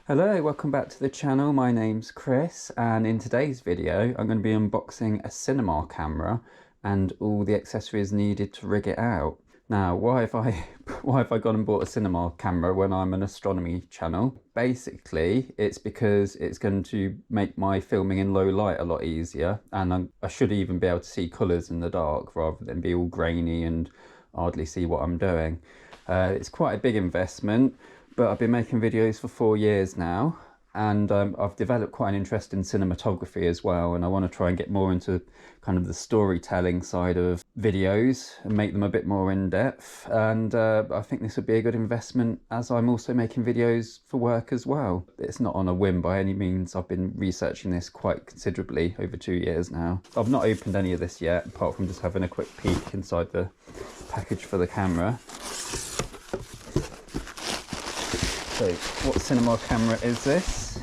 Hello, welcome back to the channel. My name's Chris, and in today's video I'm going to be unboxing a cinema camera and all the accessories needed to rig it out. Now, why have I gone and bought a cinema camera when I'm an astronomy channel? Basically, it's because it's going to make my filming in low light a lot easier, and I should even be able to see colours in the dark rather than be all grainy and hardly see what I'm doing. It's quite a big investment, but I've been making videos for 4 years now, and I've developed quite an interest in cinematography as well, and I want to try and get more into kind of the storytelling side of videos and make them a bit more in depth. And I think this would be a good investment, as I'm also making videos for work as well. It's not on a whim by any means. I've been researching this quite considerably over 2 years now. I've not opened any of this yet, apart from just having a quick peek inside the package for the camera. So, what cinema camera is this?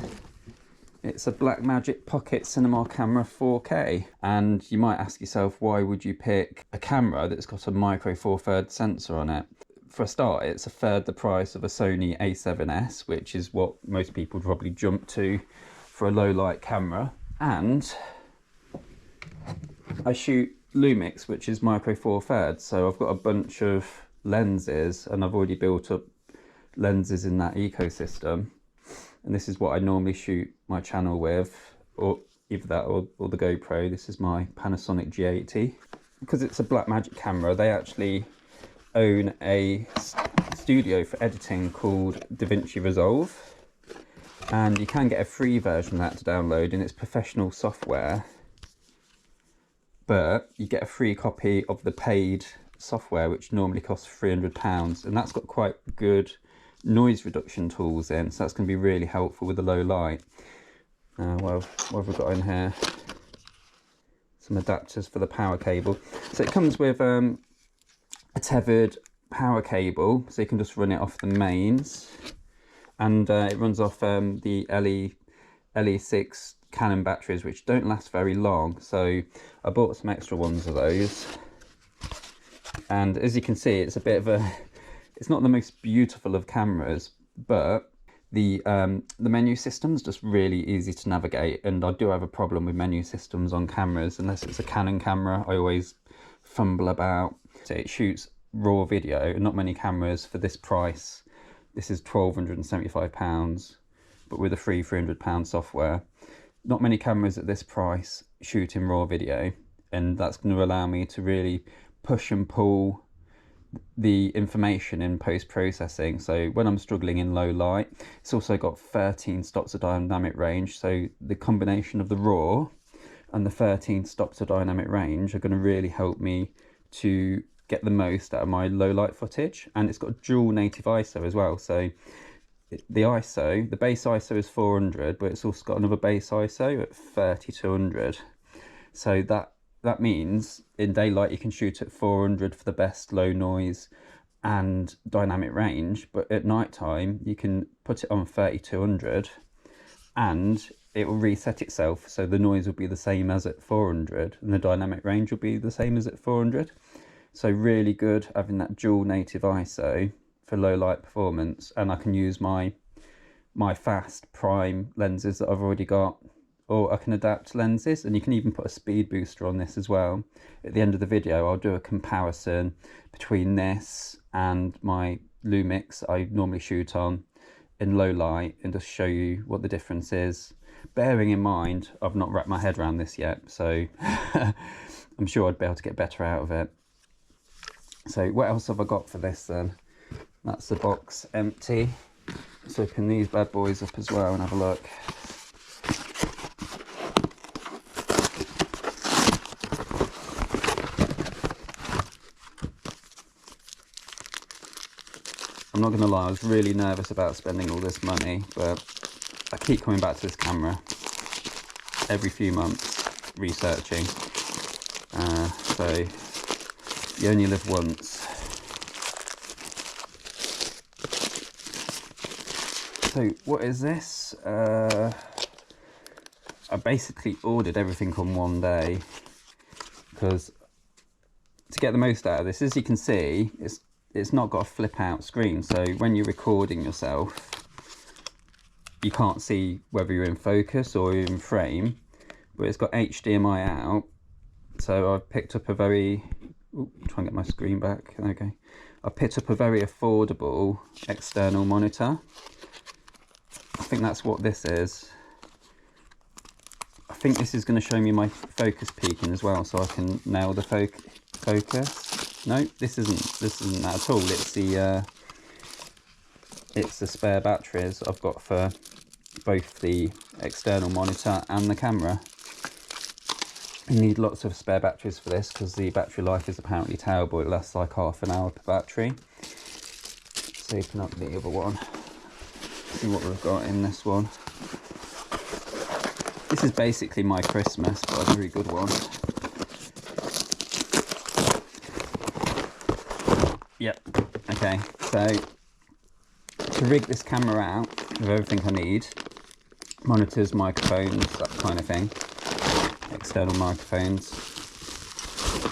It's a Blackmagic Pocket Cinema Camera 4K. And you might ask yourself, why would you pick a camera that's got a micro four thirds sensor on it? For a start, it's a third the price of a Sony A7S, which is what most people probably jump to for a low light camera. And I shoot Lumix, which is micro four thirds. So I've got a bunch of lenses, and I've already built up lenses in that ecosystem, and this is what I normally shoot my channel with, or either that or the GoPro. This is my Panasonic G80. Because it's a Blackmagic camera, they actually own a studio for editing called DaVinci Resolve, and you can get a free version of that to download, and it's professional software, but you get a free copy of the paid software, which normally costs £300, and that's got quite good noise reduction tools in, so that's going to be really helpful with the low light. Well, what have we got in here? Some adapters for the power cable. So it comes with a tethered power cable, so you can just run it off the mains, and it runs off the LE6 Canon batteries, which don't last very long, so I bought some extra ones of those. And as you can see, it's a bit of a, it's not the most beautiful of cameras, but the menu system's just really easy to navigate, and I do have a problem with menu systems on cameras. Unless it's a Canon camera, I always fumble about. So it shoots raw video, and not many cameras for this price. This is £1,275, but with a free £300 software. Not many cameras at this price shoot in raw video, and that's going to allow me to really push and pull the information in post-processing. So when I'm struggling in low light, it's also got 13 stops of dynamic range, so the combination of the raw and the 13 stops of dynamic range are going to really help me to get the most out of my low light footage. And it's got dual native ISO as well, so the ISO, the base ISO is 400, but it's also got another base ISO at 3200. So that means in daylight you can shoot at 400 for the best low noise and dynamic range, but at night time you can put it on 3200 and it will reset itself, so the noise will be the same as at 400 and the dynamic range will be the same as at 400. So really good having that dual native ISO for low light performance. And I can use my fast prime lenses that I've already got, or I can adapt lenses, and you can even put a speed booster on this as well. At the end of the video, I'll do a comparison between this and my Lumix I normally shoot on in low light, and just show you what the difference is. Bearing in mind, I've not wrapped my head around this yet, so I'm sure I'd be able to get better out of it. So what else have I got for this then? That's the box empty. Let's open these bad boys up as well and have a look. I'm not going to lie, I was really nervous about spending all this money, but I keep coming back to this camera every few months, researching. So you only live once. So what is this? I basically ordered everything on one day, because to get the most out of this, as you can see, it's not got a flip out screen, so when you're recording yourself you can't see whether you're in focus or you're in frame, but it's got HDMI out. So I've picked up a very, try and get my screen back, okay. I picked up a very affordable external monitor. I think that's what this is. I think this is going to show me my focus peaking as well, so I can nail the focus. No, this isn't that at all. It's the spare batteries I've got for both the external monitor and the camera. You need lots of spare batteries for this because the battery life is apparently terrible. It lasts like half an hour per battery. Let's open up the other one. See what we've got in this one. This is basically my Christmas, but a very good one. Yep. Okay, so to rig this camera out with everything I need, monitors, microphones, that kind of thing, external microphones,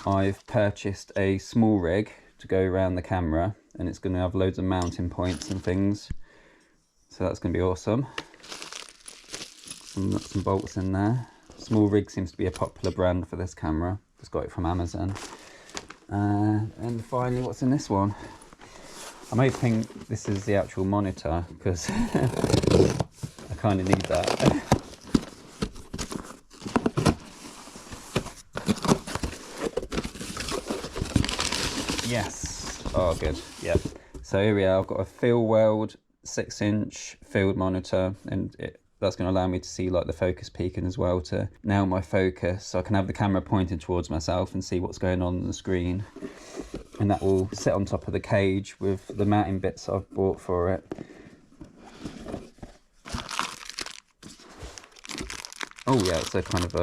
I've purchased a small rig to go around the camera, and it's going to have loads of mounting points and things, so that's going to be awesome. Some nuts and bolts in there. Small rig seems to be a popular brand for this camera. Just got it from Amazon. And finally, what's in this one? I'm hoping this is the actual monitor, because I kind of need that. Yes. Oh, good. Yep. So here we are. I've got a field weld 6-inch field monitor, and that's going to allow me to see like the focus peaking as well, to nail my focus, so I can have the camera pointed towards myself and see what's going on the screen. And that will sit on top of the cage with the mounting bits I've bought for it. Oh yeah, it's a kind of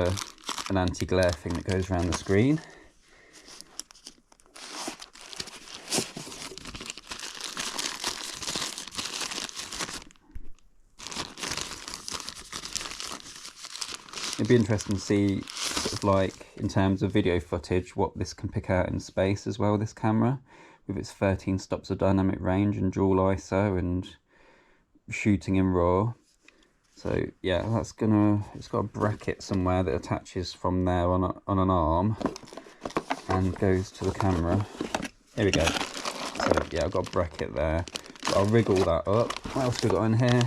an anti-glare thing that goes around the screen. It'd be interesting to see, sort of like in terms of video footage, what this can pick out in space as well, this camera, with its 13 stops of dynamic range and dual ISO and shooting in RAW. So yeah, it's got a bracket somewhere that attaches from there on an arm and goes to the camera. Here we go. So yeah, I've got a bracket there. But I'll rig all that up. What else have we got in here?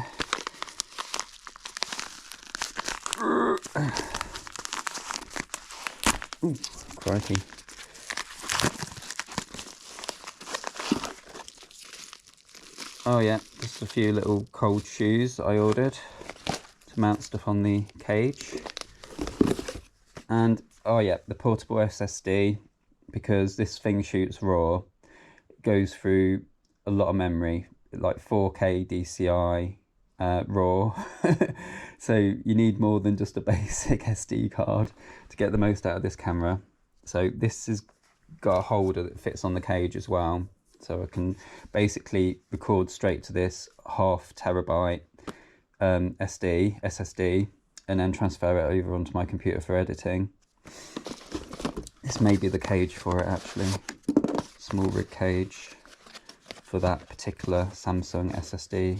Ooh, crikey. Oh yeah, just a few little cold shoes that I ordered to mount stuff on the cage. And oh yeah, the portable SSD, because this thing shoots RAW. It goes through a lot of memory, like 4K DCI RAW. So you need more than just a basic SD card to get the most out of this camera. So this has got a holder that fits on the cage as well, so I can basically record straight to this 0.5 terabyte SSD and then transfer it over onto my computer for editing. This may be the cage for it actually, small rig cage for that particular Samsung SSD.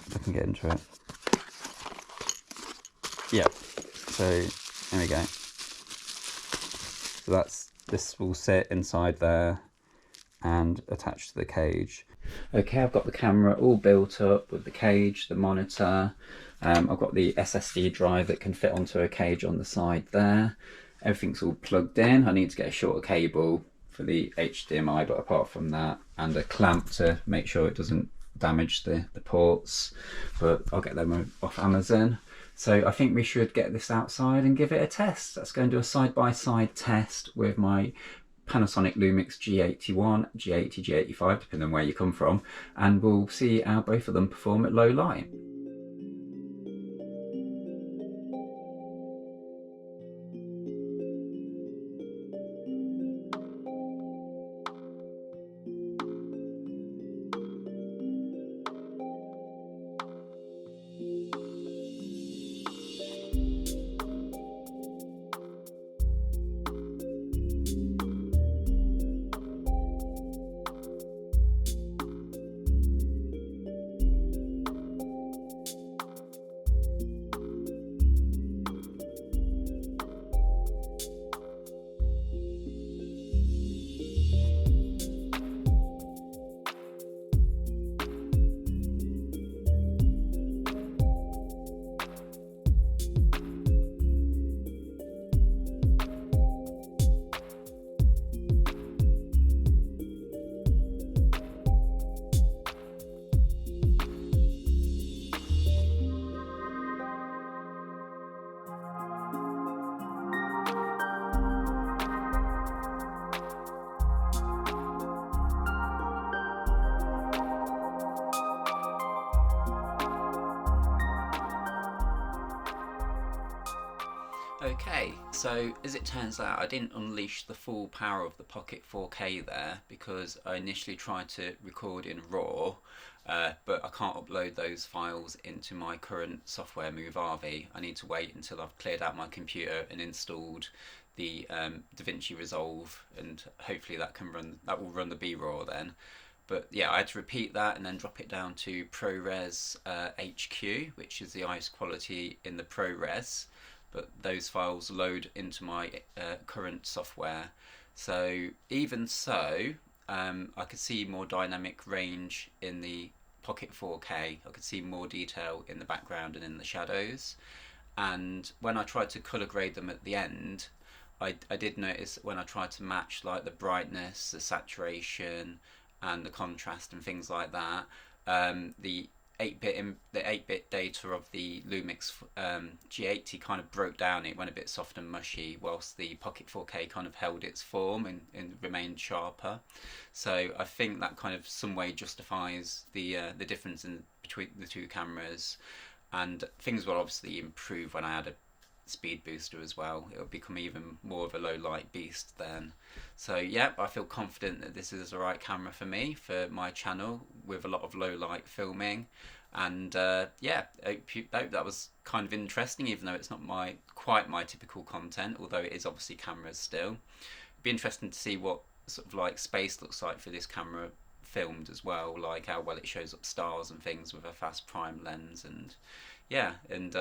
If I can get into it. Yeah, so there we go. So this will sit inside there and attach to the cage. Okay, I've got the camera all built up with the cage, the monitor. I've got the SSD drive that can fit onto a cage on the side there. Everything's all plugged in. I need to get a shorter cable for the HDMI, but apart from that, and a clamp to make sure it doesn't damage the ports, but I'll get them off Amazon. So I think we should get this outside and give it a test. Let's go and do a side-by-side test with my Panasonic Lumix G81, G80, G85, depending on where you come from, and we'll see how both of them perform at low light. Okay, so as it turns out, I didn't unleash the full power of the Pocket 4K there because I initially tried to record in RAW, but I can't upload those files into my current software Movavi. I need to wait until I've cleared out my computer and installed the DaVinci Resolve, and hopefully that will run the B-RAW then. But yeah, I had to repeat that and then drop it down to ProRes HQ, which is the highest quality in the ProRes. But those files load into my current software. So even so, I could see more dynamic range in the Pocket 4K. I could see more detail in the background and in the shadows. And when I tried to color grade them at the end, I did notice when I tried to match like the brightness, the saturation, and the contrast and things like that, the 8-bit data of the Lumix G80 kind of broke down. It went a bit soft and mushy, whilst the Pocket 4K kind of held its form and remained sharper. So I think that kind of some way justifies the difference between the two cameras, and things will obviously improve when I add a speed booster as well. It'll become even more of a low light beast then. So yeah, I feel confident that this is the right camera for me for my channel with a lot of low light filming. And yeah, I hope that was kind of interesting, even though it's not quite my typical content, although it is obviously cameras still. It'd be interesting to see what sort of like space looks like for this camera filmed as well, like how well it shows up stars and things with a fast prime lens. And yeah, and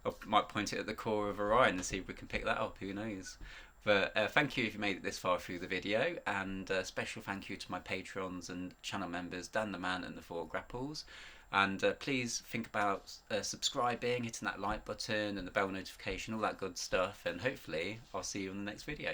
I might point it at the core of Orion and see if we can pick that up, who knows. But thank you if you made it this far through the video, and special thank you to my patrons and channel members Dan the Man and the Four Grapples. And please think about subscribing, hitting that like button and the bell notification, all that good stuff, and hopefully I'll see you in the next video.